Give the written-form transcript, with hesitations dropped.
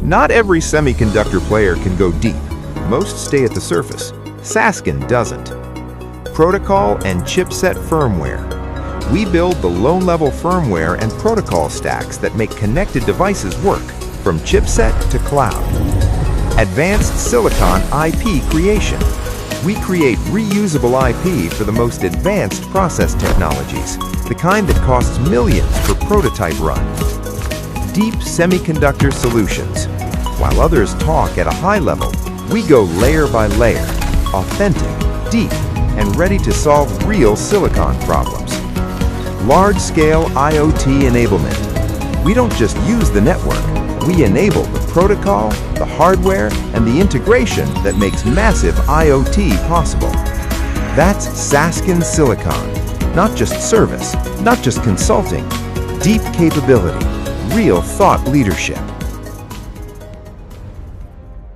Not every semiconductor player can go deep. Most stay at the surface. Sasken doesn't. Protocol and chipset firmware. We build the low-level firmware and protocol stacks that make connected devices work, from chipset to cloud. Advanced silicon IP creation. We create reusable IP for the most advanced process technologies, the kind that costs millions per prototype run. Deep semiconductor solutions. While others talk at a high level, we go layer by layer, authentic, deep, and ready to solve real silicon problems. Large-scale IoT enablement. We don't just use the network, we enable the protocol, the hardware, and the integration that makes massive IoT possible. That's Sasken Silicon. Not just service, not just consulting, deep capability, real thought leadership.